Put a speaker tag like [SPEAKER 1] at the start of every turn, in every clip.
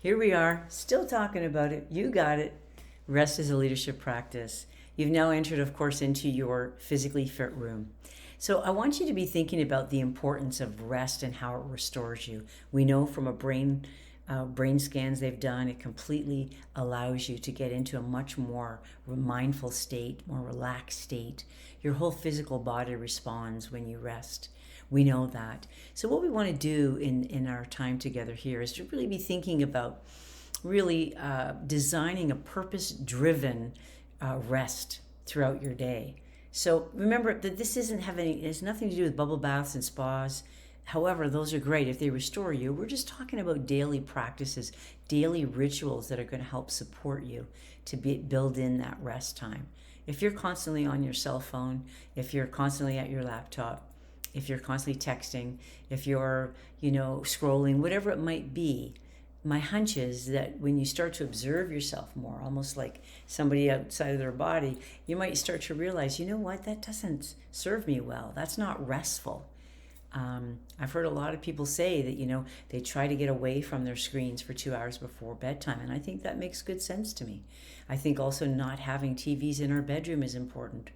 [SPEAKER 1] Here we are, still talking about it. You got it. Rest is a leadership practice. You've now entered, of course, into your physically fit room. So I want you to be thinking about the importance of rest and how it restores you. We know from a brain scans they've done, it completely allows you to get into a much more mindful state, more relaxed state. Your whole physical body responds when you rest. We know that. So what we want to do in our time together here is to really be thinking about really designing a purpose-driven rest throughout your day. So remember that this isn't having, it has nothing to do with bubble baths and spas. However, those are great if they restore you. We're just talking about daily practices, daily rituals that are going to help support you to build in that rest time. If you're constantly on your cell phone, if you're constantly at your laptop, if you're constantly texting, if you're, scrolling, whatever it might be, my hunch is that when you start to observe yourself more, almost like somebody outside of their body, you might start to realize, you know what, that doesn't serve me well. That's not restful. I've heard a lot of people say that, they try to get away from their screens for 2 hours before bedtime. And I think that makes good sense to me. I think also not having TVs in our bedroom is important.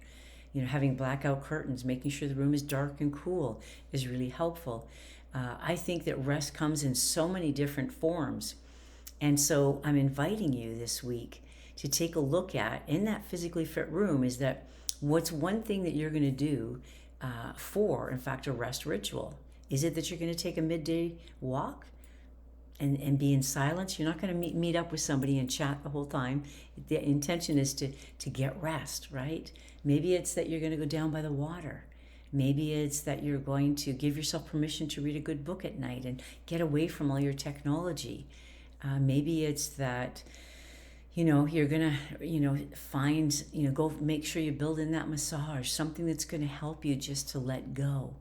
[SPEAKER 1] Having blackout curtains, making sure the room is dark and cool is really helpful. I think that rest comes in so many different forms. And so I'm inviting you this week to take a look at, in that physically fit room, is that what's one thing that you're going to do for, in fact, a rest ritual? Is it that you're going to take a midday walk and be in silence? You're not going to meet up with somebody and chat the whole time. The intention is to get rest, right? Maybe it's that you're going to go down by the water. Maybe it's that you're going to give yourself permission to read a good book at night and get away from all your technology. Maybe it's that, you're going to, find, go make sure you build in that massage, something that's going to help you just to let go.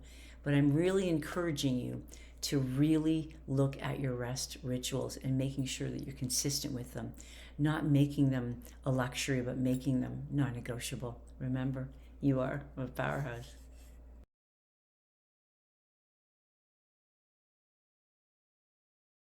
[SPEAKER 1] But I'm really encouraging you to really look at your rest rituals and making sure that you're consistent with them, not making them a luxury, but making them non-negotiable. Remember, you are a powerhouse.